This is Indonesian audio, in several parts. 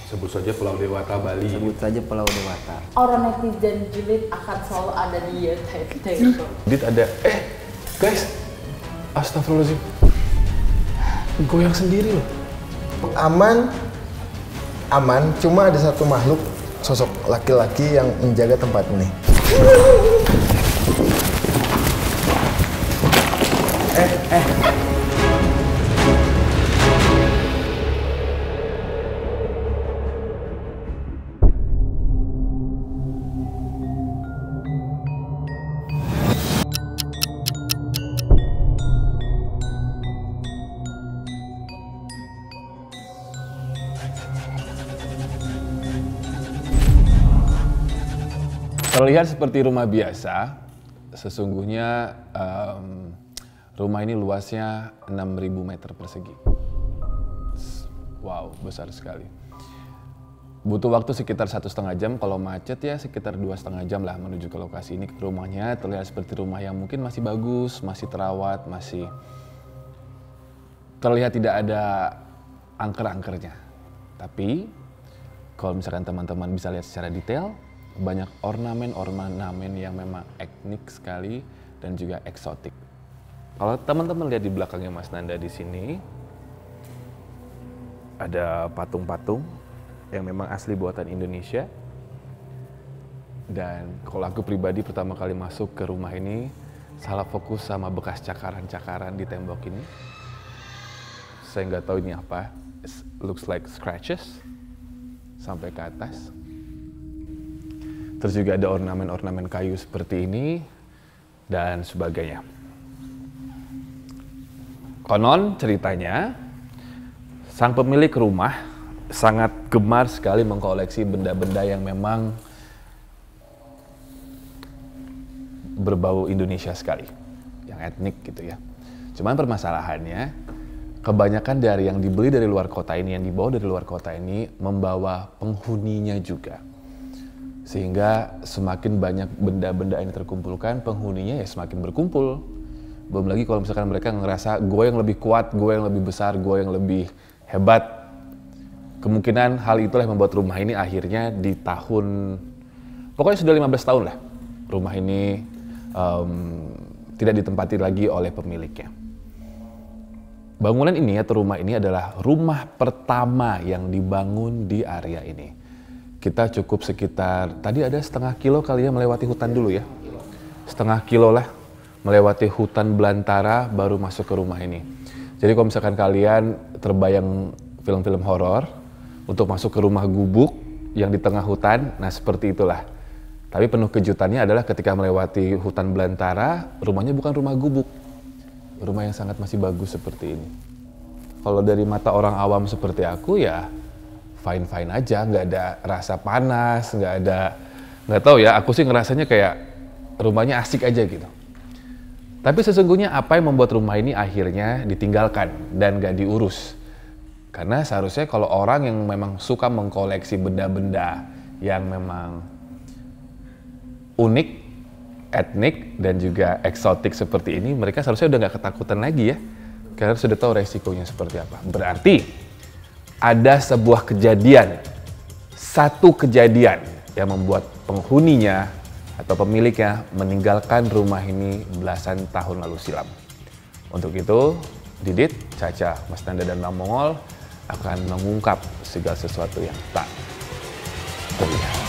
Sebut saja Pulau Dewata, Bali. Sebut saja Pulau Dewata. Orang netizen julid akan selalu ada di Tete. Dit ada, guys, astagfirullahaladzim, goyang sendiri loh. Aman, cuma ada satu makhluk sosok laki-laki yang menjaga tempat ini. Terlihat seperti rumah biasa, sesungguhnya rumah ini luasnya 6.000 meter persegi. Wow, besar sekali. Butuh waktu sekitar 1,5 jam, kalau macet ya sekitar 2,5 jam lah menuju ke lokasi ini. Rumahnya terlihat seperti rumah yang mungkin masih bagus, masih terawat, masih terlihat tidak ada angker-angkernya. Tapi kalau misalkan teman-teman bisa lihat secara detail, banyak ornamen-ornamen yang memang etnik sekali dan juga eksotik. Kalau teman-teman lihat di belakangnya Mas Nanda di sini, ada patung-patung yang memang asli buatan Indonesia. Dan kalau aku pribadi pertama kali masuk ke rumah ini, salah fokus sama bekas cakaran-cakaran di tembok ini. Saya nggak tahu ini apa. It looks like scratches sampai ke atas. Terus juga ada ornamen-ornamen kayu seperti ini dan sebagainya. Konon ceritanya, sang pemilik rumah sangat gemar sekali mengkoleksi benda-benda yang memang berbau Indonesia sekali, yang etnik gitu ya. Cuman permasalahannya, kebanyakan dari yang dibeli dari luar kota ini, yang dibawa dari luar kota ini, membawa penghuninya juga. Sehingga semakin banyak benda-benda ini terkumpulkan, penghuninya ya semakin berkumpul. Belum lagi kalau misalkan mereka ngerasa gue yang lebih kuat, gue yang lebih besar, gue yang lebih hebat. Kemungkinan hal itulah yang membuat rumah ini akhirnya di tahun, pokoknya sudah 15 tahun lah, rumah ini tidak ditempati lagi oleh pemiliknya. Bangunan ini atau rumah ini adalah rumah pertama yang dibangun di area ini. Kita cukup sekitar, tadi ada setengah kilo kali ya melewati hutan dulu ya. Setengah kilo lah melewati hutan belantara baru masuk ke rumah ini. Jadi kalau misalkan kalian terbayang film-film horor untuk masuk ke rumah gubuk yang di tengah hutan, nah seperti itulah. Tapi penuh kejutannya adalah ketika melewati hutan belantara, rumahnya bukan rumah gubuk. Rumah yang sangat masih bagus seperti ini. Kalau dari mata orang awam seperti aku ya, fine-fine aja, nggak ada rasa panas, nggak tahu ya, aku sih ngerasanya kayak rumahnya asik aja gitu. Tapi sesungguhnya apa yang membuat rumah ini akhirnya ditinggalkan dan nggak diurus? Karena seharusnya kalau orang yang memang suka mengkoleksi benda-benda yang memang unik, etnik, dan juga eksotik seperti ini, mereka seharusnya udah nggak ketakutan lagi ya, karena sudah tahu resikonya seperti apa. Berarti ada sebuah kejadian, satu kejadian yang membuat penghuninya atau pemiliknya meninggalkan rumah ini belasan tahun lalu silam. Untuk itu, Didit, Caca, Mas Nanda, dan Bang Mongol akan mengungkap segala sesuatu yang tak terlihat.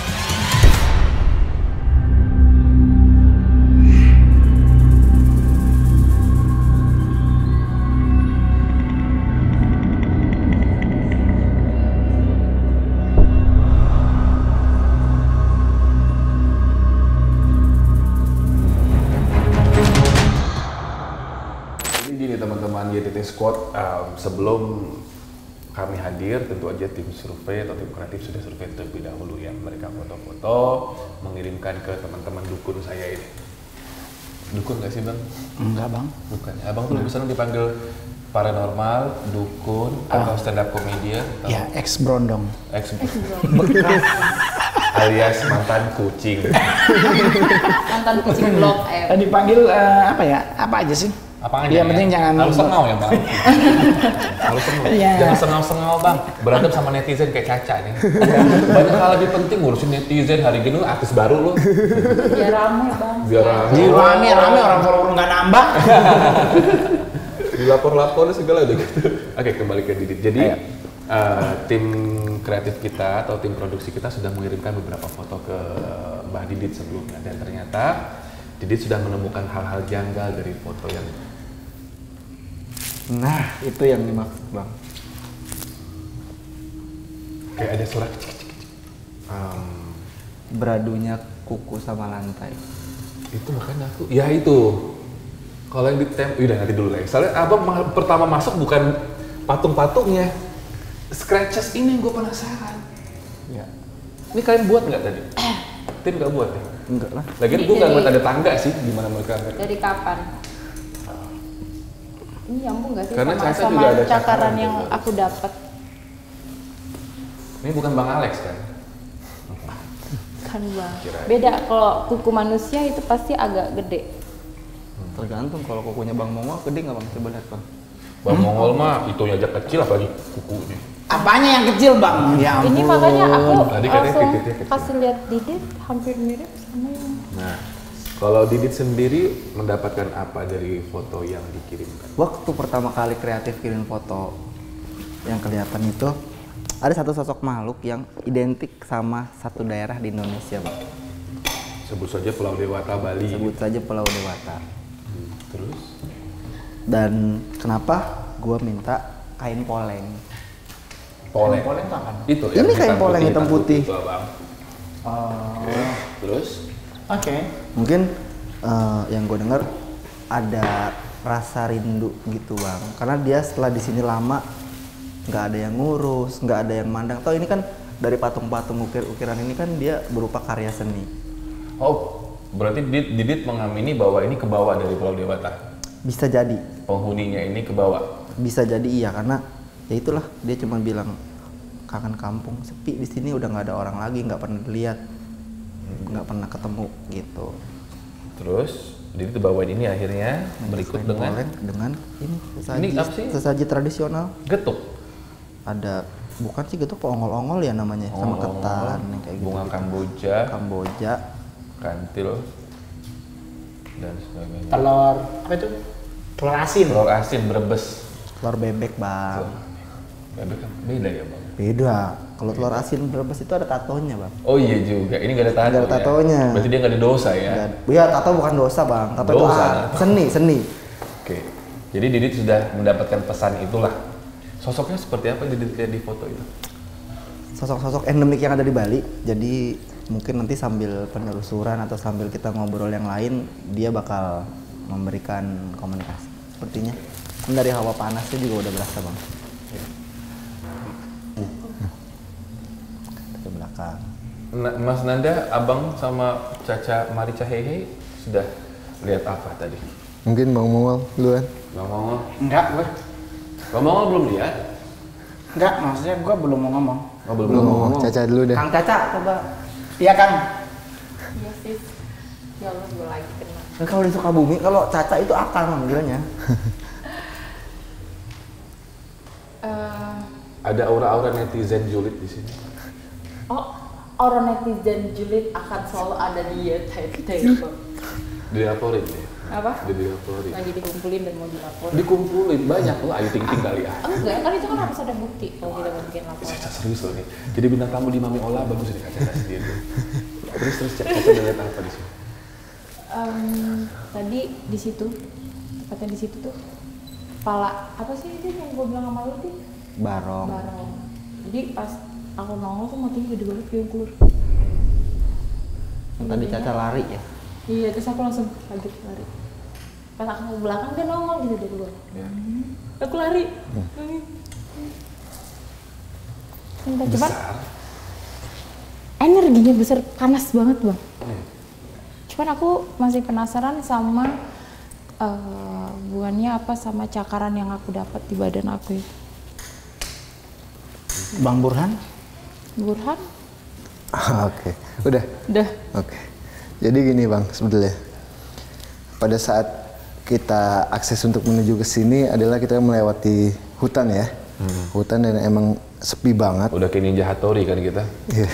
YTT Squad, sebelum kami hadir, tentu aja tim survei atau tim kreatif sudah survei terlebih dahulu ya. Mereka foto-foto, mengirimkan ke teman-teman dukun saya ini. Dukun nggak sih Bang? Enggak Bang. Bukan. Abang tuh lebih senang dipanggil paranormal, dukun, atau stand up comedian? Atau Ya, ex-brondong. Alias mantan kucing. Mantan kucing blok M. Dipanggil apa ya? Apa aja sih? Apaan Iya, ya? penting jangan harus sengau ya bang. Harus sengau. Iya. Jangan sengau-sengau bang. Berantem sama netizen kayak Caca nih. Banyak hal lebih penting ngurusin netizen. Hari gini lu artis baru lu. Biar rame bang. Biar rame. Rame orang follower nggak nambah. Dilapor-lapor segala udah gitu. Oke, kembali ke Didit. Jadi tim kreatif kita atau tim produksi kita sudah mengirimkan beberapa foto ke Mbak Didit sebelumnya, dan ternyata Didit sudah menemukan hal-hal janggal dari foto yang Nah, itu yang dimaksud bang. kayak ada suara kecil-kecil. Beradunya kuku sama lantai. Itu makanya aku, ya itu. Kalau yang udah nanti dulu lah. Soalnya abang pertama masuk bukan patung-patungnya, scratches ini yang gue penasaran. Ya. Ini kalian buat nggak tadi? Tim nggak buat ya? Enggak lah. Lagian gue nggak ngeliat ada tangga sih di mana mereka. Dari kapan? Ini nyambung nggak sih Karena sama, Caca sama juga ada cakaran cakaran yang juga. aku dapat? Ini bukan Bang Alex kan? Kan bang. Kirain. Beda, kalau kuku manusia itu pasti agak gede. Tergantung kalau kukunya Bang Mongol gede nggak bang? Coba lihat bang. Bang Mongol mah itu aja kecil apalagi kukunya. Apanya yang kecil bang? Ya Ini makanya aku Tadi katanya langsung titiknya kecil. kasih lihat Didit hampir mirip sama yang Nah, kalau Didit sendiri mendapatkan apa dari foto yang dikirimkan? Waktu pertama kali kreatif kirim foto yang kelihatan itu ada satu sosok makhluk yang identik sama satu daerah di Indonesia bang. Sebut saja Pulau Dewata, Bali. Sebut saja Pulau Dewata. Terus? Dan kenapa gue minta kain poleng? Poleng. Poleng apa? Itu Ini kain poleng hitam putih. Itu, Abang. Oh. Oke. Terus? Oke. Mungkin yang gue dengar ada rasa rindu gitu bang, karena dia setelah di sini lama nggak ada yang ngurus, nggak ada yang mandang. Toh ini kan dari patung-patung ukiran ini kan dia berupa karya seni. Oh, berarti Didit mengamini bahwa ini ke bawah dari Pulau Dewata. Bisa jadi, Penghuninya ini ke bawah. bisa jadi iya, karena ya itulah dia cuma bilang kangen kampung, sepi di sini udah nggak ada orang lagi, nggak pernah dilihat, nggak pernah ketemu gitu. Terus Didit bawain ini akhirnya berikut Kain dengan poleng dengan ini Ini apa sih? sesaji tradisional. getuk. Ada bukan sih gitu, ongol-ongol ya namanya, sama ketan yang kayak gitu. Bunga Kamboja, Kamboja, kantil, dan sebagainya. Telur apa itu? Telur asin. Telur asin Brebes. telur bebek bang. Bebek kan beda ya bang? Beda. Kalau telur asin Brebes itu ada tatonya bang. Oh iya juga, ini nggak ada tato. Nggak ada tatonya. Ya? Berarti dia nggak ada dosa ya? Iya, tato bukan dosa bang. Tato itu Dosa. seni. Oke, jadi Didit sudah mendapatkan pesan itulah. Sosoknya seperti apa yang Didit lihat di foto itu? Sosok-sosok endemik yang ada di Bali. Jadi mungkin nanti sambil penelusuran atau sambil kita ngobrol yang lain, dia bakal memberikan komunikasi. Sepertinya kan dari hawa panasnya juga udah berasa bang. Ke belakang. Mas Nanda, Abang sama Caca Marica Hehe sudah lihat apa tadi? Mungkin Bang Mongol duluan. Bang Mongol? Enggak gue. Bang Mongol belum lihat? Enggak, maksudnya gue belum mau ngomong. Oh, Belum ngomong. Caca dulu deh. Kang Caca coba. Iya kan? iya sis. Ya Allah, gue lagi kena. Nah, kalau di Sukabumi, kalau Caca itu akal manggilnya. Ada aura-aura netizen julid di sini. Oh, orang netizen julid akan selalu ada di table. Dilaporin deh. Apa? Dilaporin. Lagi dikumpulin dan mau dilaporin. Dikumpulin banyak tuh, Ayu Ting Ting kali ya. Enggak, kan itu kan harus ada bukti kalau kita mau bikin laporan. Caca serius loh nih. Jadi bintang tamu di Mami Ola bagus nih Caca sendiri. Terus Caca udah lihat apa di sini? Tadi di situ, tepatnya di situ tuh kepala apa sih itu yang gue bilang sama lu tuh? Barong. Barong. Jadi pas aku nongol tuh matinya gede banget kayak keluar. Yang tadi Caca lari ya. Iya, terus aku langsung kaget lari. Pas aku ke belakang dia nongol gitu dia keluar. Ya. Aku lari. Entah, cuman Besar. energinya besar, panas banget bang. Hmm. Cuman aku masih penasaran sama hubungannya apa sama cakaran yang aku dapat di badan aku itu. Bang Burhan? Burhan? Oke, udah. Udah. Oke. Jadi gini Bang, sebetulnya pada saat kita akses untuk menuju ke sini adalah kita melewati hutan ya. Hutan dan emang sepi banget. Udah kayak Ninja Hattori kan kita. Iya,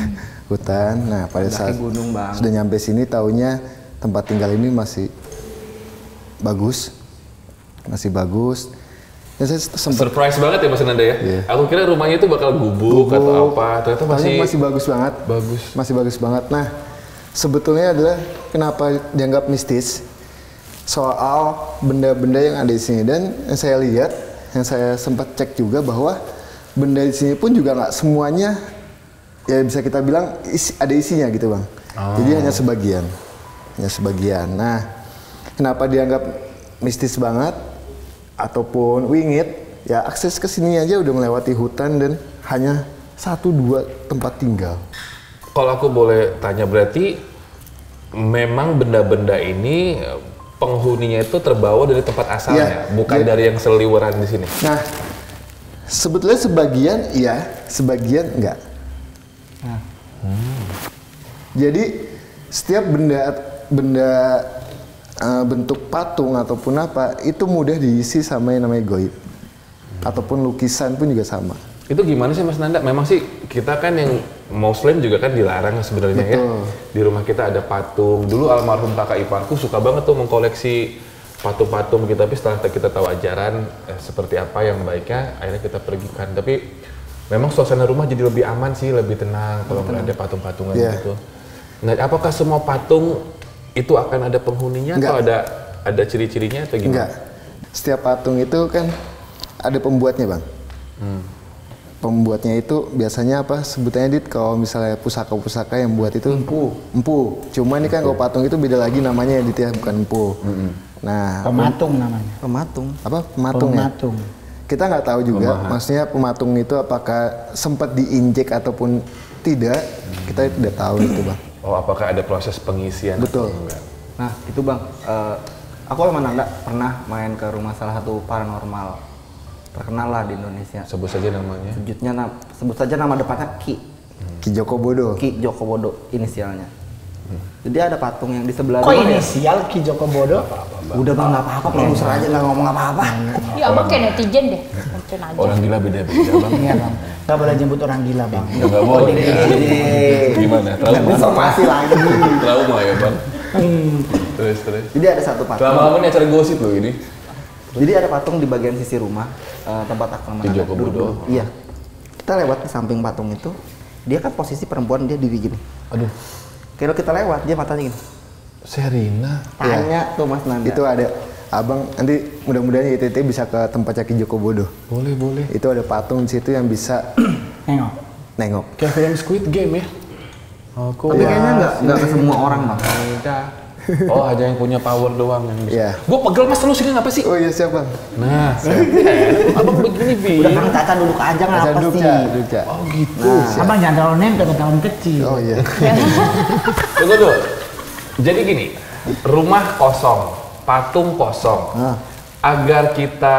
hutan. Nah, pada saat gunung, Bang. sudah nyampe sini taunya tempat tinggal ini masih bagus. Masih bagus. Ya, saya sempat Surprise banget ya Mas Nanda ya. Iya. Aku kira rumahnya itu bakal gubuk atau apa. Ternyata masih bagus banget. bagus. Masih bagus banget. Nah, sebetulnya adalah kenapa dianggap mistis soal benda-benda yang ada di sini, dan yang saya lihat, yang saya sempat cek juga bahwa benda di sini pun juga nggak semuanya ya bisa kita bilang ada isinya gitu bang. Jadi hanya sebagian. Nah, kenapa dianggap mistis banget ataupun wingit? Ya akses ke sini aja udah melewati hutan dan hanya 1-2 tempat tinggal. Kalau aku boleh tanya, berarti memang benda-benda ini penghuninya itu terbawa dari tempat asalnya, bukan dari yang seliweran di sini. Nah, sebetulnya sebagian iya, sebagian enggak. Jadi setiap benda bentuk patung ataupun apa itu mudah diisi sama yang namanya goib. Ataupun lukisan pun juga sama. Itu gimana sih Mas Nanda? Memang sih kita kan yang Muslim juga kan dilarang sebenarnya ya. Di rumah kita ada patung. Dulu almarhum kakak iparku suka banget tuh mengkoleksi patung-patung gitu. Tapi setelah kita tahu ajaran seperti apa yang baiknya, akhirnya kita pergikan. Tapi memang suasana rumah jadi lebih aman sih, lebih tenang kalau nggak ada patung-patungan gitu. Nah, apakah semua patung itu akan ada penghuninya atau ada ciri-cirinya atau gimana? Enggak. Setiap patung itu kan ada pembuatnya bang. Pembuatnya itu biasanya apa sebutannya Dit, kalau misalnya pusaka-pusaka yang buat itu empu. Cuma ini kan kalau patung itu beda lagi namanya ya Dit ya, bukan empu. Nah, Pematung namanya. Pematung. apa pematung ya? Pematung. Kita nggak tahu juga, maksudnya pematung itu apakah sempat diinjek ataupun tidak, kita tidak tahu itu bang. Oh, apakah ada proses pengisian? Betul. Atau enggak? Nah itu bang, aku sama Nanda pernah main ke rumah salah satu paranormal terkenal lah di Indonesia. Sebut saja namanya. Sebut saja nama depannya Ki. Ki Joko Bodo. Ki Joko Bodo inisialnya. Jadi ada patung yang di sebelah Kok rumah ya. inisial Ki Joko Bodo? Udah bang, nggak apa-apa, produser aja nggak ngomong apa-apa. Ya abang kayak netizen deh. Mungkin aja. Orang gila beda-beda bang. Iya bang. Gak boleh jemput orang gila bang. Ya nggak boleh. Gimana? Trauma? Somasi lagi. Trauma ya bang. Terus. Jadi ada satu patung. Lama-lama nih acara gosip loh ini. Jadi ada patung di bagian sisi rumah tempat aku sama Ki Nanda Joko duduk Bodo. dulu. Iya. Kita lewat di samping patung itu. Dia kan posisi perempuan, dia diri gini. Aduh, Kalau kita lewat, dia matanya gini. Serina. Tanya tuh Mas Nanda. Itu ada abang nanti mudah-mudahan ITT bisa ke tempatnya Ki Joko Bodo. Boleh. Itu ada patung di situ yang bisa nengok. Kayak film Squid Game ya. Tapi kayaknya nggak ke semua orang bang. Oh, aja yang punya power doang yang bisa. Iya. Gue pegel Mas, lu sini ngapa sih? Oh iya siapa? Nah, abang begini Bi. Udah kan Caca duduk aja ngapa Duduk, sih? Ca, duduk, Ca. Oh gitu. Abang jangan terlalu nempel ke dalam kecil. Oh iya. Tunggu dulu. Jadi gini, rumah kosong, patung kosong. Agar kita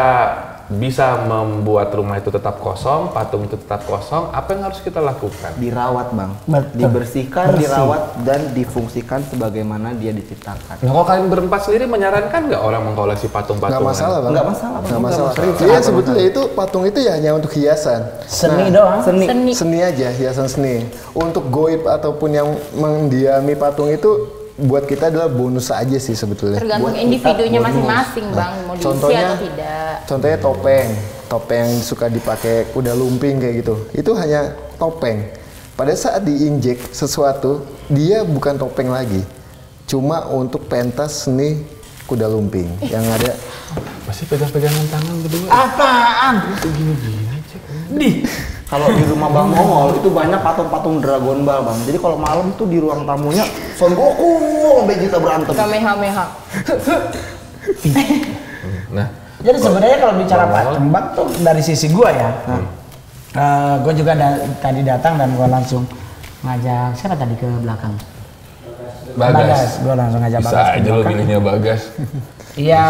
bisa membuat rumah itu tetap kosong, patung itu tetap kosong, apa yang harus kita lakukan? Dirawat bang, Betul. dibersihkan, Bersih. dirawat dan difungsikan sebagaimana dia diciptakan. Nah, kalau kalian berempat sendiri menyarankan nggak orang mengkoleksi patung-patung? Nggak masalah bang. Nggak masalah, Bang. Nggak masalah. Serius, Iya nggak sebetulnya itu patung itu ya hanya untuk hiasan. Seni Nah, doang. Seni. Seni aja, hiasan seni. Untuk goib ataupun yang mendiami patung itu buat kita adalah bonus aja sih sebetulnya. Tergantung Buat individunya kita masing-masing bang, mau diisi atau tidak. Contohnya topeng yang suka dipakai kuda lumping kayak gitu. Itu hanya topeng. Pada saat diinjek sesuatu, dia bukan topeng lagi. Cuma untuk pentas seni kuda lumping yang ada. Masih pegang-pegangan tangan berdua. Apaan? Gini-gini aja. Di. Kalau di rumah Bang Mongol itu banyak patung-patung Dragon Ball bang. Jadi kalau malam tuh di ruang tamunya Son Goku sama Vegeta berantem. Kamehameha. Nah, Jadi sebenarnya kalau bicara patung bang tuh dari sisi gua ya. Gue juga tadi datang dan gua langsung ngajak siapa tadi ke belakang. Bagas. Gue langsung ngajak Bisa Bagas ke aja lo belakang. milihnya Bagas. Ya,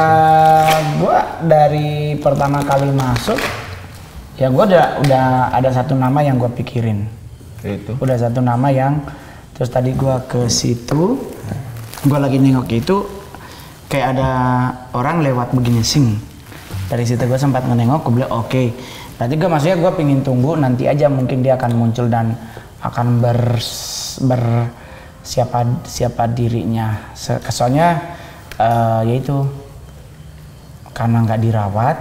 gua dari pertama kali masuk, ya gua udah ada satu nama yang gua pikirin. Itu. Udah satu nama yang, terus tadi gua ke situ, gua lagi nengok itu, kayak ada orang lewat begini sing. Dari situ gue sempat ngenengok, gue bilang oke. Berarti gue maksudnya gue pingin tunggu nanti aja mungkin dia akan muncul dan akan siapa dirinya. Soalnya yaitu karena nggak dirawat,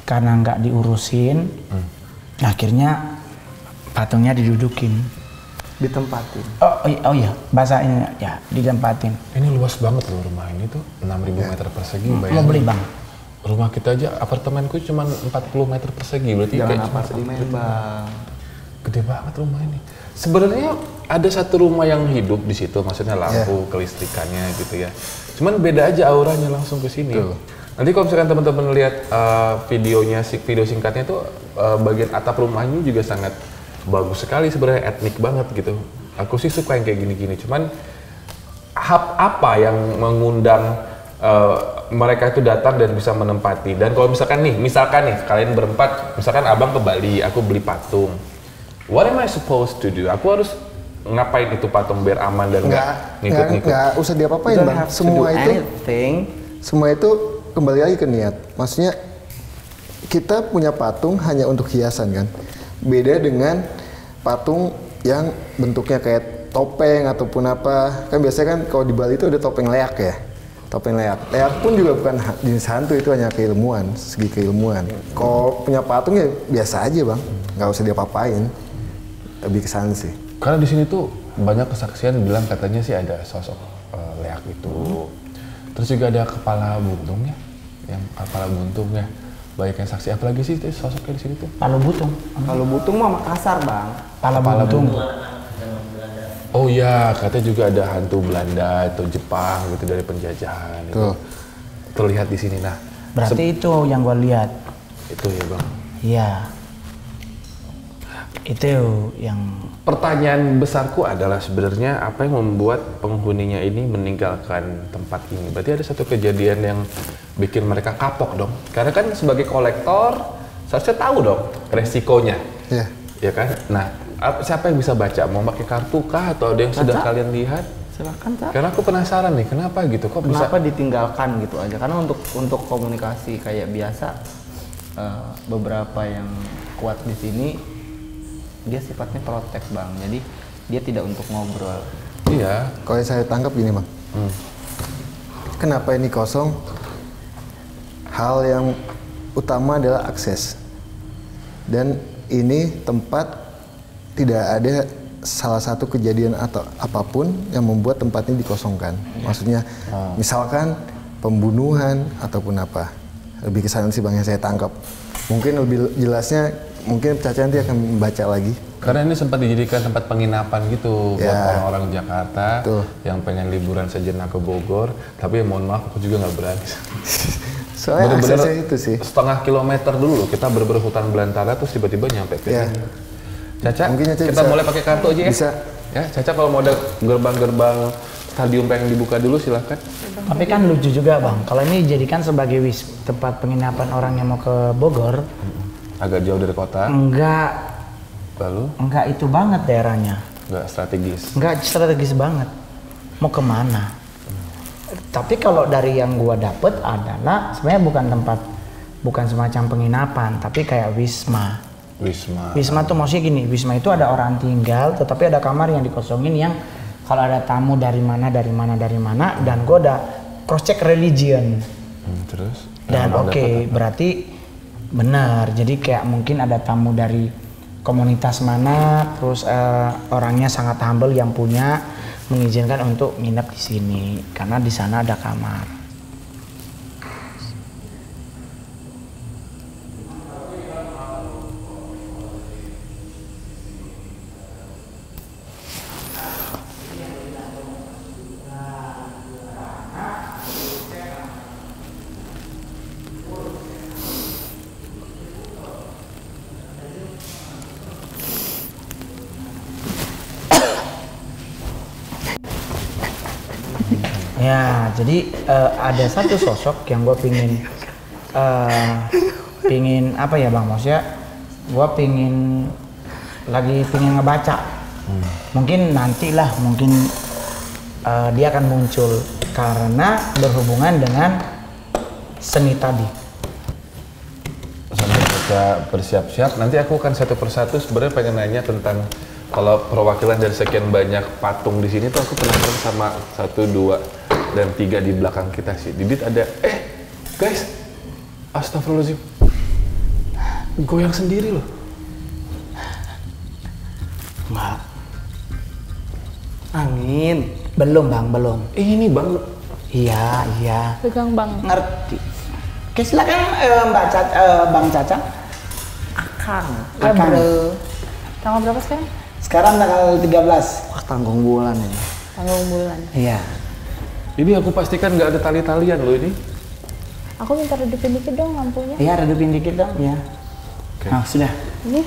karena nggak diurusin, akhirnya patungnya didudukin. Ditempatin. Oh iya, bahasanya ya ditempatin. Ini luas banget loh rumah ini tuh, 6.000 meter persegi. Mau beli bang? Rumah kita aja, apartemenku cuma 40 meter persegi, berarti Jangan kayak cuma apartemen bang. gede banget rumah ini. Sebenarnya ada satu rumah yang hidup di situ, maksudnya lampu, kelistrikannya gitu ya. Cuman beda aja auranya langsung ke sini. Nanti kalau misalkan teman-teman lihat video singkatnya itu bagian atap rumah ini juga sangat bagus sekali sebenarnya, etnik banget gitu. Aku sih suka yang kayak gini-gini. Cuman apa yang mengundang mereka itu datang dan bisa menempati? Dan kalau misalkan nih kalian berempat, misalkan abang ke Bali, aku beli patung. What am I supposed to do? Aku harus ngapain itu patung biar aman dan nggak ngikut-ngikut? Nggak usah diapa-apain bang. Semua itu kembali lagi ke niat. Maksudnya kita punya patung hanya untuk hiasan kan. Beda dengan patung yang bentuknya kayak topeng ataupun apa. Kan biasanya kan kalau di Bali itu ada topeng leak ya. Topeng leak. Leak pun juga bukan jenis hantu, itu hanya keilmuan, segi keilmuan. Kalau punya patung ya biasa aja bang. Nggak usah diapa-apain. Lebih ke sana sih. Karena di sini tuh banyak kesaksian bilang katanya sih ada sosok leak itu. Terus juga ada kepala buntungnya, yang kepala buntungnya. Banyak yang saksi, apalagi sih sosoknya di sini tuh? Palu butung. Kalau butung mah Makassar bang. Pala buntung. Oh iya, katanya juga ada hantu Belanda atau Jepang gitu dari penjajahan. Itu terlihat di sini. Nah, berarti itu yang gue lihat. Itu ya bang. Iya. Itu yang. Pertanyaan besarku adalah sebenarnya apa yang membuat penghuninya ini meninggalkan tempat ini? Berarti ada satu kejadian yang bikin mereka kapok dong. Karena kan sebagai kolektor seharusnya tahu dong resikonya. Iya. Ya kan? Nah, siapa yang bisa baca? Mau pakai kartu kah atau ada yang sudah kalian lihat? Silakan Cak. Karena aku penasaran nih, kenapa gitu? Kok bisa? Kenapa ditinggalkan gitu aja? Karena untuk komunikasi kayak biasa, beberapa yang kuat di sini dia sifatnya protek bang. Jadi dia tidak untuk ngobrol. Iya. Kalau yang saya tangkap gini bang. Kenapa ini kosong? Hal yang utama adalah akses. Dan ini tempat tidak ada salah satu kejadian atau apapun yang membuat tempat ini dikosongkan. Maksudnya misalkan pembunuhan ataupun apa. Lebih ke sana sih bang yang saya tangkap. Mungkin lebih jelasnya mungkin Caca nanti akan membaca lagi. Karena ini sempat dijadikan tempat penginapan gitu buat orang-orang Jakarta yang pengen liburan sejenak ke Bogor. Tapi mohon maaf aku juga nggak berani. Soalnya aksesnya itu sih. Setengah kilometer dulu kita bener-bener hutan belantara terus tiba-tiba nyampe ke sini. Caca, kita mulai pakai kartu aja ya? Bisa. Ya, Caca kalau mau ada gerbang-gerbang stadium pengen dibuka dulu silahkan. Tapi kan lucu juga bang, kalau ini dijadikan sebagai tempat penginapan orang yang mau ke Bogor. Agak jauh dari kota. Enggak itu banget daerahnya. Enggak strategis. Enggak strategis banget. Mau kemana? Tapi kalau dari yang gua dapet adalah sebenarnya bukan semacam penginapan, tapi kayak wisma. Wisma tuh maksudnya gini, wisma itu ada orang tinggal, tetapi ada kamar yang dikosongin yang kalau ada tamu dari mana, dan gua udah cross check religion. Terus? Dan berarti benar, jadi kayak mungkin ada tamu dari komunitas mana, terus orangnya sangat humble yang punya mengizinkan untuk nginep di sini karena di sana ada kamar. Ya, jadi ada satu sosok yang gue pingin apa ya bang, maksudnya gue lagi pingin ngebaca. Mungkin nantilah, mungkin dia akan muncul Karena berhubungan dengan seni tadi. Sambil kita bersiap-siap, nanti aku akan satu persatu sebenarnya pengen nanya tentang kalau perwakilan dari sekian banyak patung di sini tuh aku penasaran sama 1, 2, dan 3 di belakang kita sih. Didit ada, guys, astagfirullahaladzim, goyang sendiri loh. Mbak, angin. Belum bang, belum. Ini bang, Iya. Pegang bang. Ngerti. Oke silakan Bang Caca. Akang. Ya Akang. bro. Tanggal berapa sekarang? Sekarang tanggal 13. Wah, tanggung bulan ini. Tanggal bulan. Iya. ini aku pastikan nggak ada tali-talian loh ini. Aku minta redupin dikit dong lampunya. Iya, redupin dikit dong ya. Oke. Nah, sudah. Ini.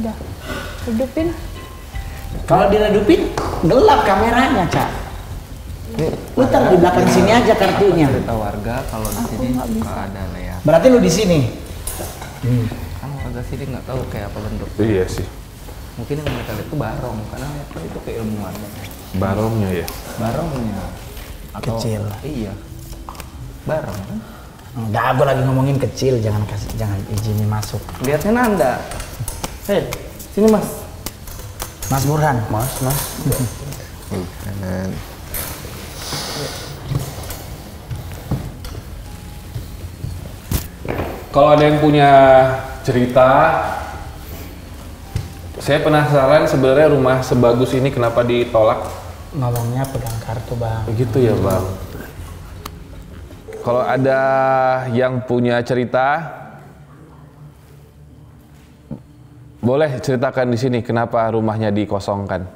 Udah. Redupin. Kalau diredupin gelap kameranya, Cak. Lu taruh di belakang sini aja kartunya. Cerita warga kalau di sini suka ada layar. Berarti lu di sini. Kan warga sini nggak tahu kayak apa bentuk. Iya sih, Mungkin yang mereka lihat itu barong, karena apa itu keilmuan. barongnya ya. Barongnya. Atau, Kecil. Iya. Barong kan? Enggak, gua lagi ngomongin kecil, jangan izinin masuk. Lihatnya Nanda. Hei, sini mas. Mas Burhan. Mas. Bukan. Kalau ada yang punya cerita, saya penasaran sebenarnya rumah sebagus ini kenapa ditolak? Ngomongnya pegang kartu, Bang. Begitu ya bang. Kalau ada yang punya cerita, boleh ceritakan di sini kenapa rumahnya dikosongkan.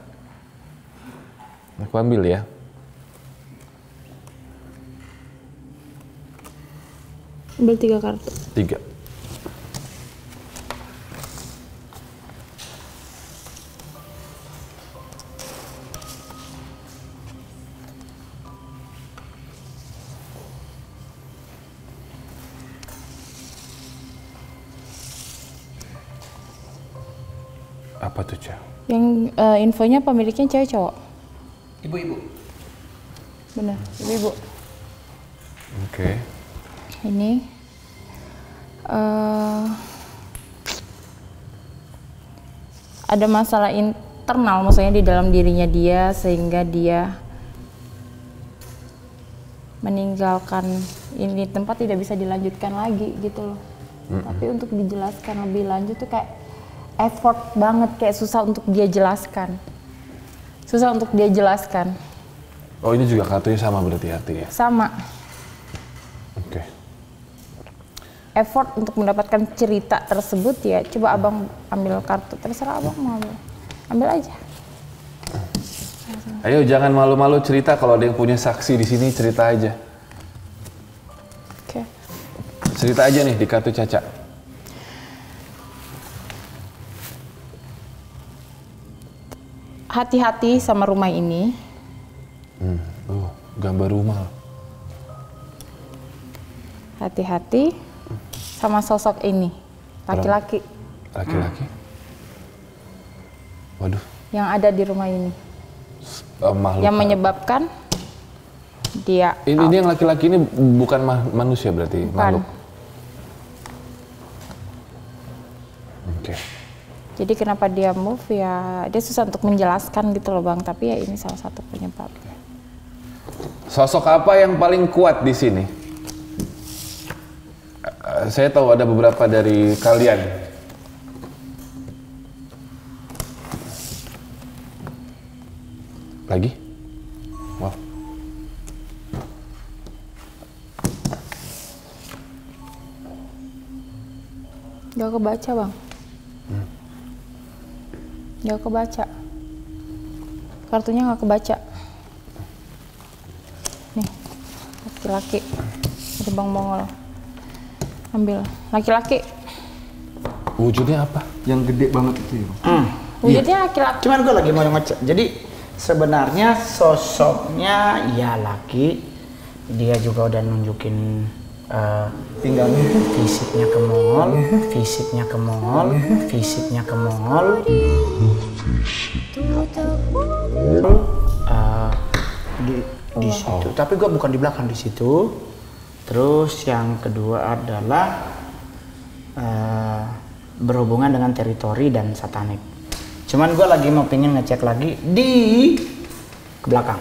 Aku ambil ya. Ambil 3 kartu. 3. Apa tuh, Cak? Yang infonya pemiliknya cewek cowok? Ibu-ibu. Bener, ibu-ibu. Oke. Ini ada masalah internal, maksudnya di dalam dirinya dia sehingga dia meninggalkan ini tempat tidak bisa dilanjutkan lagi gitu loh. Tapi untuk dijelaskan lebih lanjut tuh kayak effort banget, kayak susah untuk dia jelaskan. Susah untuk dia jelaskan. Oh, ini juga kartunya sama berarti artinya. Sama. Oke. Effort untuk mendapatkan cerita tersebut ya, coba abang ambil kartu, terserah abang mau ambil aja. Ayo jangan malu-malu cerita, kalau ada yang punya saksi di sini cerita aja. Oke. Cerita aja nih di kartu Caca. Hati-hati sama rumah ini. Oh, gambar rumah. Hati-hati sama sosok ini, laki-laki Laki-laki. Waduh, yang ada di rumah ini, makhluk. yang menyebabkan dia Ini yang laki-laki ini bukan manusia berarti, Bukan. makhluk. Oke. Jadi kenapa dia move ya, dia susah untuk menjelaskan gitu loh bang, tapi ya ini salah satu penyebab. Sosok apa yang paling kuat di sini? Saya tahu ada beberapa dari kalian. Lagi? Wow. Gak kebaca bang. Gak kebaca. Kartunya gak kebaca. Nih, laki-laki. Ada bang Mongol. Ambil, laki-laki. Wujudnya apa? Yang gede banget itu ya. Wujudnya laki-laki. Cuman gue lagi mau ngecek. Jadi sebenarnya sosoknya ya laki. Dia juga udah nunjukin Pinggangnya. fisiknya ke Mongol, fisiknya ke Mongol, fisiknya ke Mongol. Di situ. Tapi gue bukan di belakang, di situ. Terus yang kedua adalah berhubungan dengan teritori dan satanik. Cuman gue lagi mau pengen ngecek lagi di ke belakang.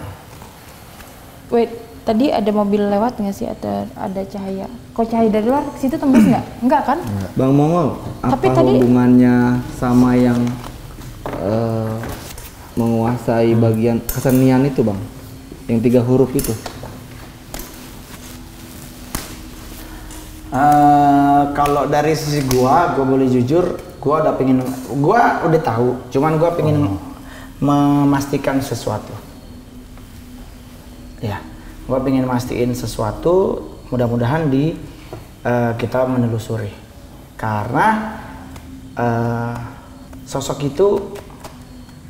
Wait, tadi ada mobil lewat nggak sih? Ada cahaya? Kok cahaya dari luar ke situ tembus nggak? Enggak kan? Bang Mongol, apa Tapi tadi- hubungannya sama yang menguasai bagian kesenian itu bang? Yang 3 huruf itu? Kalau dari sisi gua boleh jujur, gua udah tahu. Cuman gua pengen memastikan sesuatu. Ya, gua pengen mastiin sesuatu. Mudah-mudahan kita menelusuri. Karena sosok itu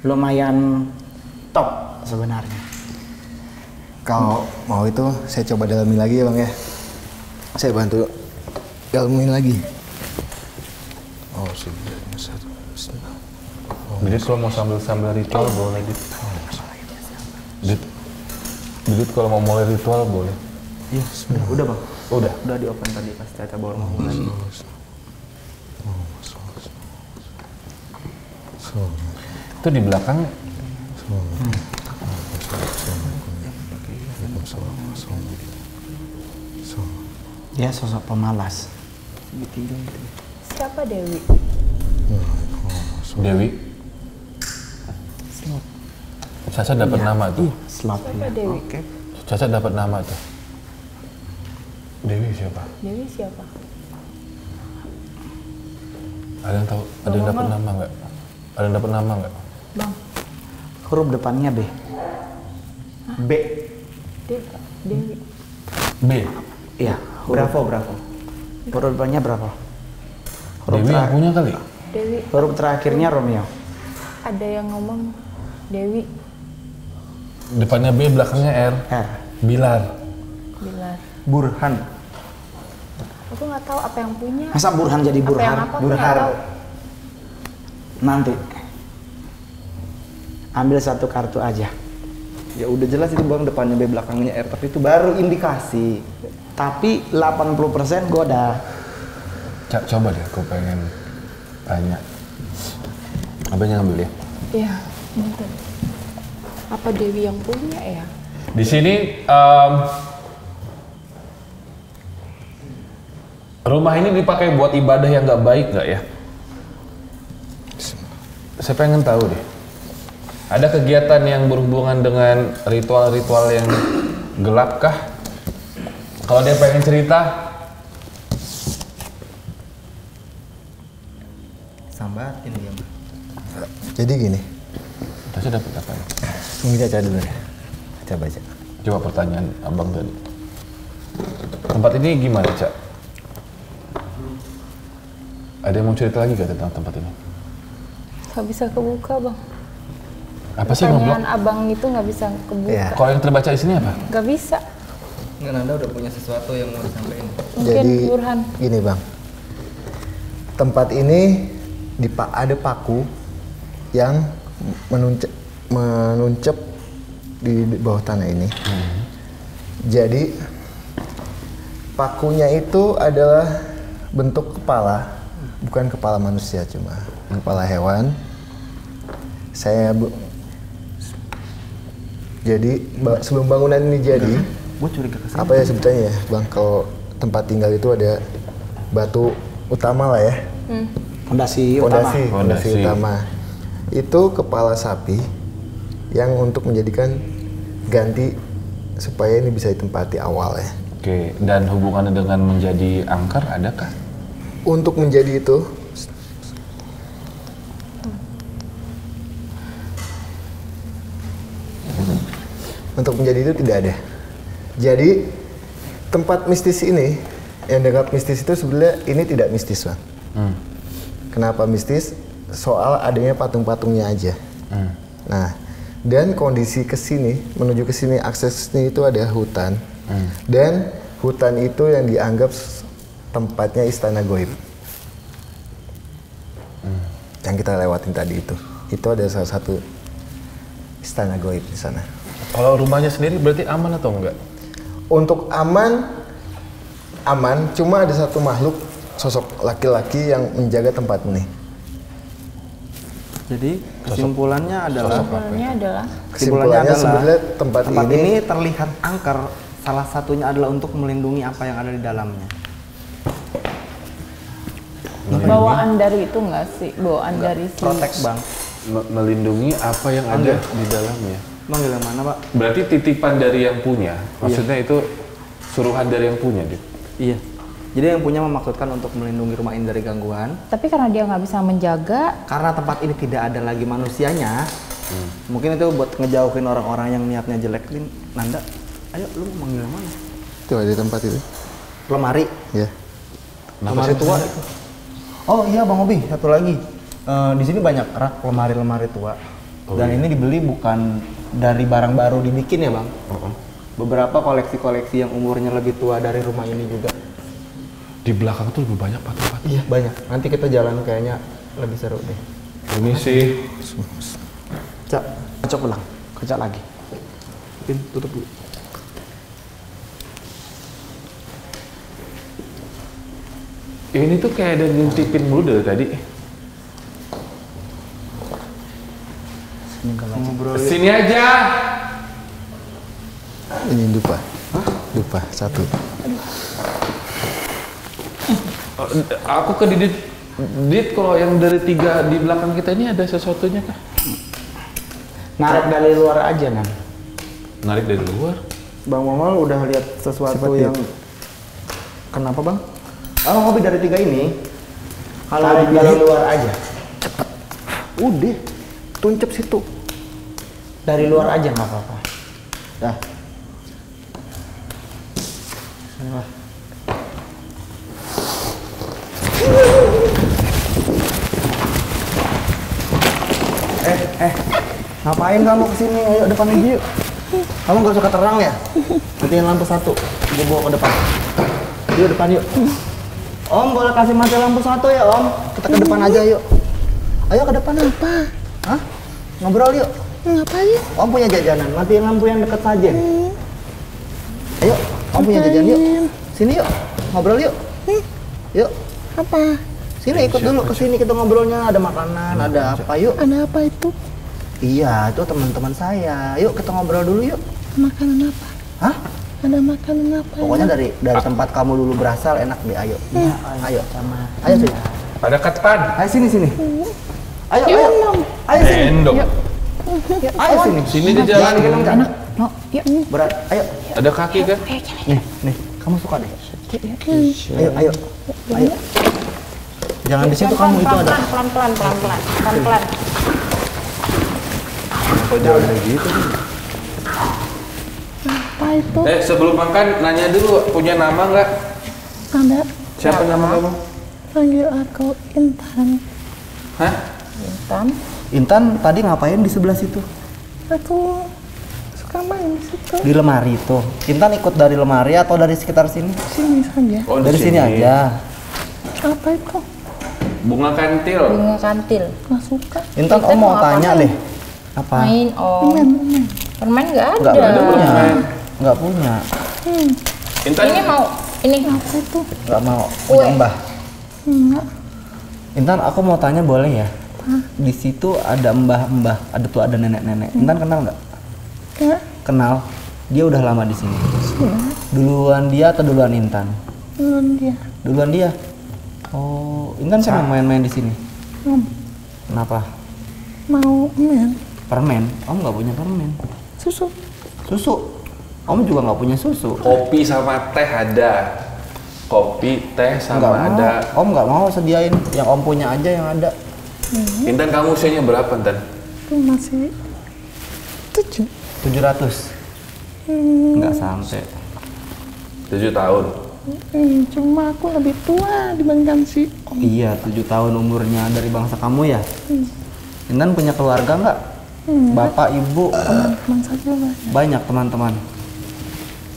lumayan top sebenarnya. Kalau mau itu saya coba dalamin lagi ya bang ya. Saya bantu dalamin lagi. Oh sebenarnya satu. Jadi kalau mau sambil ritual boleh gitu. Jadi kalau mau mulai ritual boleh. Iya, udah bang. Udah. Udah di open tadi pas Caca baru mau lagi. Itu di belakang Dia sosok pemalas. Siapa Dewi? Dewi. Caca dapat nama tuh. Slot. Siapa Dewi? Caca dapat nama tuh. Dewi siapa? Dewi siapa? Ada yang tahu? Ada yang dapat nama nggak? Ada yang dapat nama nggak? Bang, Huruf depannya B. B. Dewi. B. Iya. Bravo. Huruf depannya berapa? Dewi yang punya kali. Dewi. Huruf terakhirnya Romeo. Ada yang ngomong Dewi. Depannya B, belakangnya R. R. Bilar. Bilar. Burhan. Aku nggak tahu apa yang punya. Masa Burhan jadi Apa yang Burhan? apa? Aku nggak tahu. Nanti. Ambil satu kartu aja. Ya udah jelas itu bang, depannya B belakangnya R, tapi itu baru indikasi. Tapi 80% gue udah. Cak, coba deh, aku pengen tanya. Abang yang ambil ya. Iya, bentar. Apa Dewi yang punya ya? Di sini rumah ini dipakai buat ibadah yang nggak baik nggak ya? Saya pengen tahu deh. Ada kegiatan yang berhubungan dengan ritual-ritual yang gelap kah? Kalau dia pengen cerita, Sambatin dia bang. Jadi gini, Caca dapat apa ya? ini Caca dulu ya. Caca baca. Coba pertanyaan abang tadi. Tempat ini gimana, Cak? Ada yang mau cerita lagi gak tentang tempat ini? Gak bisa kebuka bang. Apa sih ngobrol? Pertanyaan abang itu nggak bisa kebuka. Iya. Kalau yang terbaca di sini apa? Nggak bisa. Nggak, Nanda udah punya sesuatu yang mau disampaikan. Mungkin Jadi Burhan. gini bang, tempat ini ada paku yang menuncep di bawah tanah ini. Jadi pakunya itu adalah bentuk kepala, bukan kepala manusia, cuma kepala hewan. Jadi sebelum bangunan ini jadi, Gue curiga kesini. apa ya sebutannya ya bang, kalau tempat tinggal itu ada batu utama lah ya, Fondasi fondasi Fondasi. utama. Itu kepala sapi yang untuk menjadikan ganti supaya ini bisa ditempati awal ya. Oke, dan hubungannya dengan menjadi angker adakah? Untuk menjadi itu untuk menjadi itu tidak ada. Jadi tempat mistis ini, yang dianggap mistis itu sebenarnya ini tidak mistis bang. Kenapa mistis? Soal adanya patung-patungnya aja. Nah, dan kondisi kesini, menuju ke sini aksesnya itu ada hutan. Dan hutan itu yang dianggap tempatnya istana goib. Yang kita lewatin tadi itu ada salah satu istana goib di sana. Kalau rumahnya sendiri berarti aman atau enggak? Untuk aman, cuma ada satu makhluk sosok laki-laki yang menjaga tempat ini. Jadi kesimpulannya adalah Kesimpulannya sebenarnya tempat ini terlihat angker. Salah satunya adalah untuk melindungi apa yang ada di dalamnya. Bawaan dari itu nggak sih? Bawaan dari si Protek bang. Melindungi apa yang ada di dalamnya. Manggil yang mana pak? Berarti titipan dari yang punya. Maksudnya itu suruhan dari yang punya, Dit. Iya. Jadi yang punya memaksudkan untuk melindungi rumah ini dari gangguan. Tapi karena dia nggak bisa menjaga, Karena tempat ini tidak ada lagi manusianya, mungkin itu buat ngejauhin orang-orang yang niatnya jelek. Nanda, ayo lu manggil yang mana? Itu ada tempat itu. Lemari. Ya. Lemari tua itu. Oh iya Bang Obi, satu lagi. Di sini banyak rak lemari-lemari tua. Dan ini dibeli bukan dari barang baru dibikin ya Bang. Beberapa koleksi-koleksi yang umurnya lebih tua dari rumah ini juga. Di belakang tuh lebih banyak patung-patung. Iya banyak. Nanti kita jalan kayaknya lebih seru deh. Ini sih Cak, kocok ulang. Kocok lagi. Pin, tutup dulu. ini tuh kayak ada ngintipin mulu dari tadi. Ngobrol. Sini aja. Ini dupa. Dupa satu. Aku ke Didit. Dit, kalau yang dari 3 di belakang kita ini ada sesuatunya kah? Narik dari luar aja, Nan. Narik dari luar. Bang Momol udah lihat sesuatu yang kenapa Bang? Oh, hobi dari 3 ini. Kalau Narik dari luar aja. udah tuncep situ. Dari luar aja nggak apa-apa. Dah. Sinilah. Ngapain kamu kesini? Ayo depan aja yuk. Kamu gak suka terang ya? Matiin lampu 1, gue bawa ke depan. Yuk depan yuk. Om boleh kasih mati lampu 1 ya Om? Kita ke depan aja yuk. Ayo ke depan apa? Hah? Ngobrol yuk. Ngapain? Om punya jajanan, matiin lampu yang dekat saja. Ayo, Om punya jajanan yuk. Sini yuk, ngobrol yuk. Yuk, Apa? sini ikut dulu ke sini kita ngobrolnya. Ada makanan, ada apa yuk? Ada apa itu? Iya, itu teman-teman saya. Yuk kita ngobrol dulu yuk. Makanan apa? Hah? Ada makanan apa? Pokoknya dari tempat kamu dulu berasal enak deh. Ayo, ayo, ayo sini. Ada ketan. Ayo sini sini. Ayo, Yuk, ayo, Nom. ayo sini. Endong. Ayo sini. Sini di jalan. enak. No, yuk. Berat. Ayo. Ada kaki kan? Nih, kamu suka deh. Ayo, ayo, ayo. Jangan di situ kamu itu ada. Pelan-pelan. Kok jalan kayak gitu? Apa itu? Sebelum makan nanya dulu punya nama nggak? Ada. Siapa nama kamu? Panggil aku Intan. Hah? Intan. Intan tadi ngapain di sebelah situ? Aku suka main di situ. Di lemari itu. Intan ikut dari lemari atau dari sekitar sini? Sini saja. Oh, Dari sini aja. Apa itu? Bunga kantil. Bunga kantil. Nggak suka. Intan, Intan Om mau mau tanya ngapain? deh. Apa? Main Om. Main. Permen nggak ada. Nggak ada punya. permen. Nggak punya. Intan. Ini mau. Ini Apa itu? Nggak mau. Punya Kue. mbah. Enggak. Intan, aku mau tanya boleh ya? Di situ ada mbah-mbah, ada tuh ada nenek-nenek. Intan kenal nggak? Enggak. Kenal. Dia udah lama di sini. Sudah. Duluan dia atau duluan Intan? Belum dia. Duluan dia. Oh, Intan senang main-main di sini. Kenapa? Mau main. Permen? Om nggak punya permen. Susu. Susu? Om juga nggak punya susu. Kopi sama teh ada. Kopi, teh Nggak sama mau. ada. Om nggak mau sediain. Yang Om punya aja yang ada. Intan, kamu usianya berapa, Intan? Itu masih 7. 700? Nggak sampai. 7 tahun. Cuma aku lebih tua dibandingkan si Om. Iya, 7 tahun umurnya dari bangsa kamu ya? Intan punya keluarga nggak? Bapak, ibu? Teman saja banyak. Banyak teman-teman.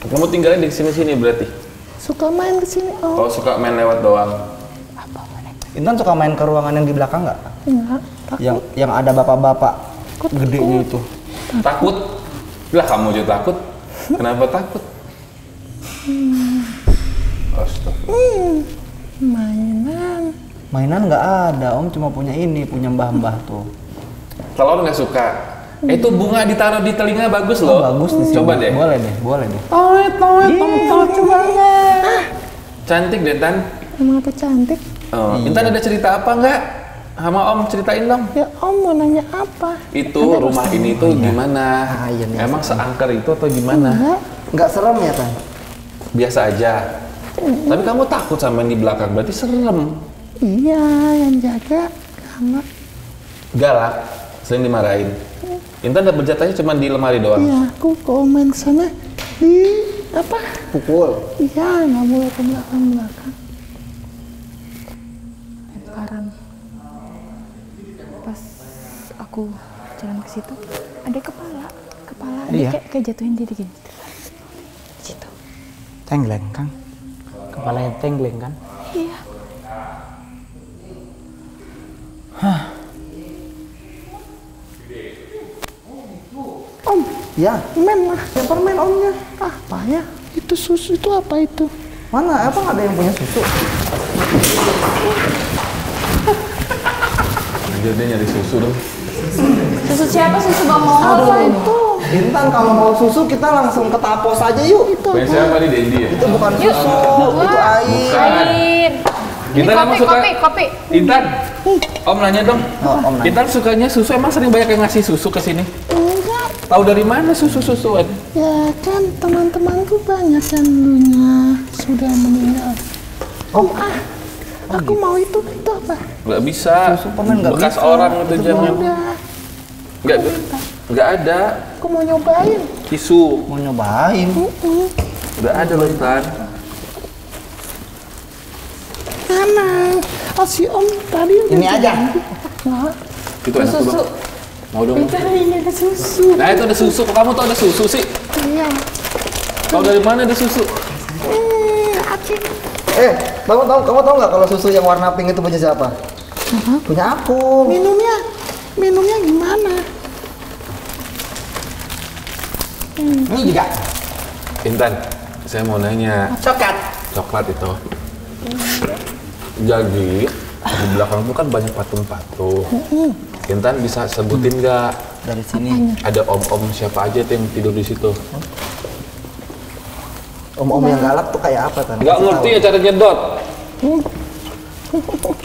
Kamu tinggalnya di sini-sini berarti? Suka main ke sini Om. Oh, suka main lewat doang. Intan suka main ke ruangan yang di belakang nggak? Enggak. Yang ada bapak-bapak gedenya itu. Takut? Lah kamu aja takut. Kenapa takut? Astaga. Mainan nggak ada, Om cuma punya ini, punya mbah-mbah tuh. Kalau nggak suka, itu bunga ditaruh di telinga bagus Oh, loh. bagus di sini. Coba deh. Boleh deh, boleh deh. Coba deh. Cantik deh Tan. Emang apa cantik? Oh, Intan ada cerita apa nggak? Sama Om ceritain dong. Ya Om mau nanya apa? Itu rumah ini tuh gimana? Ah, iya, biasa. Emang seangker itu atau gimana? Enggak. Nggak serem ya, Tan? Biasa aja. Tapi kamu takut sama yang di belakang, berarti serem. Iya, yang jaga karena Galak, sering dimarahin. Intan dapat jatahnya cuma di lemari doang. ya aku komen sana di apa? Pukul. Iya, nggak boleh ke belakang. Sekarang pas aku jalan ke situ ada kepala Iya. dia kayak jatuhin diri gini. Situ. Tenggleng, Kang. Kepalanya tenggleng kan? Iya. Om, Ya, permen lah. ya permen Omnya. Apa ya? Itu susu itu apa itu? Mana? Apa nggak ada yang punya susu? Anjir, dia nyari susu dong. Susu siapa? Susu Bang Mongol apa itu? Intan, kalau mau susu kita langsung ke Tapos aja yuk. Punya siapa nih, Dendi ya? Itu bukan susu, itu air. Air. Intan emang suka? Kopi. Intan, Om nanya dong. Oh, Om nanya. Intan sukanya susu, emang sering banyak yang ngasih susu ke sini? Enggak. Tahu dari mana susu-susuan? Ya kan teman-temanku banyak yang dulunya sudah meninggal. Om aku mau itu apa? Nggak bisa. Susu permen nggak Bekas bisa. orang itu jangan. Udah, Nggak ada. aku mau nyobain. Tisu. Mau nyobain. Nggak ada loh, Intan. Mana? Oh, si Om tadi udah Ini aja. Nggak. Itu enak tuh, Bang. Mau dong. Itu ini ada susu. Nah, itu ada susu. Kok kamu tuh ada susu sih? Iya. Tahu dari mana ada susu? Acik. Kamu tahu nggak kalau susu yang warna pink itu punya siapa? Punya aku. Minumnya gimana? Ini juga. Intan, saya mau nanya. Coklat itu. Jadi, di belakang tuh kan banyak patung-patung. Intan bisa sebutin nggak Dari sini. ada om-om siapa aja tuh yang tidur di situ? Om-om yang galak tuh kayak apa, Tan? Nggak Kasih ngerti tahu. ya cara nyedot.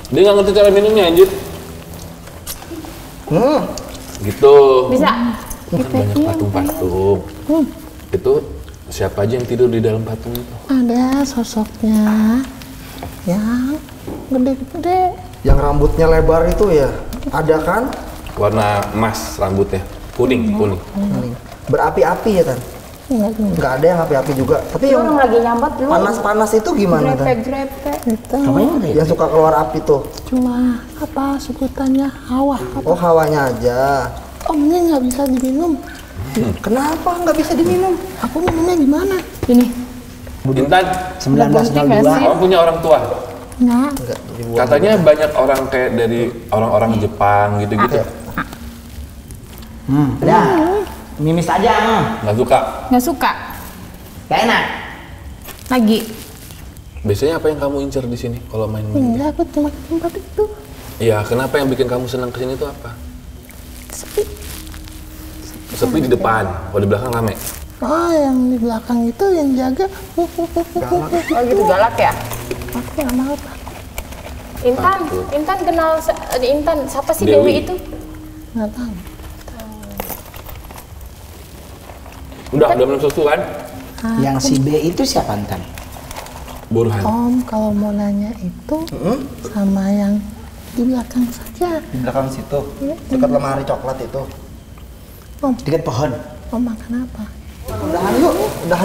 Dia nggak ngerti cara minumnya, anjir. Gitu. Bisa. Kan banyak patung-patung. Itu siapa aja yang tidur di dalam patung itu? Ada sosoknya yang gede-gede. Yang rambutnya lebar itu ya, ada kan? Warna emas rambutnya, kuning. Berapi-api ya, Tan? Nggak ada yang api-api juga. Tapi yang Orang lagi nyambat lu. panas-panas itu gimana, Tan? Grepe. Itu Yang suka keluar api tuh. cuma apa sebutannya hawa. Oh, hawanya aja. Omnya nggak bisa diminum. Kenapa nggak bisa diminum? Aku minumnya gimana? Ini. Intan, 1902. kamu punya orang tua? Nggak. Nggak dibuang. Katanya banyak orang kayak dari orang-orang Jepang gitu-gitu. Ada. Mimis aja. Nggak suka. Nggak suka. Gak enak. Lagi. Biasanya apa yang kamu incer di sini kalau main? Enggak, aku cuma ke tempat itu. Iya, kenapa yang bikin kamu senang kesini itu apa? Sepi. Sepi di depan, kalau di belakang rame. Oh, yang di belakang itu yang jaga. Oh gitu galak ya? Aku nggak mau Pak. Intan kenal Intan. Siapa sih Dewi. Dewi itu? Nggak tahu. Udah minum susu kan? Yang si B itu siapa, Tan? Burhan. Om, kalau mau nanya itu sama yang di belakang saja. Di belakang situ, dekat lemari coklat itu. Dekat pohon. Om makan apa? Udahan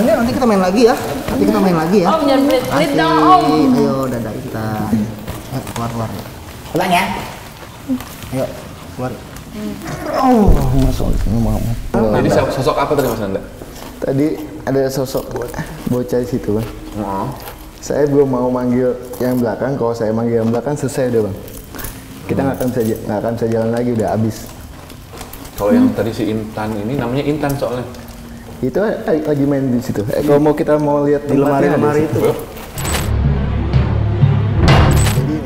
yuk, nanti kita main lagi ya. Nanti kita main lagi ya. Om jangan pelit dong Om. Ayo, dadah Intan. Ayo, keluar. Pulang ya. Ayo, keluar. Jadi sosok apa tadi Mas Nanda? Tadi ada sosok bocah di situ, Bang. Oh. Saya belum mau manggil yang belakang. Kalau saya manggil yang belakang selesai udah, Bang. Kita nggak akan bisa jalan lagi, udah habis. Kalau yang tadi si Intan ini namanya Intan soalnya. Itu lagi main di situ. Kalau mau kita mau lihat Di lemari-lemari itu. Jadi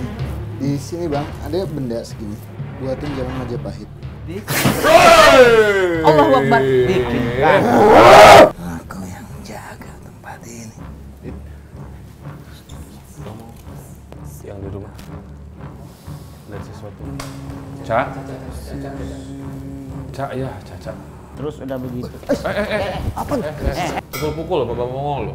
di sini bang ada benda segini buatin jalan Majapahit. Allahu Akbar. Aku yang jaga tempat ini. Yang di rumah lihat sesuatu. Cak. Cak ya, Caca. Terus udah begitu. Pukul-pukul Bapak Mongol lo.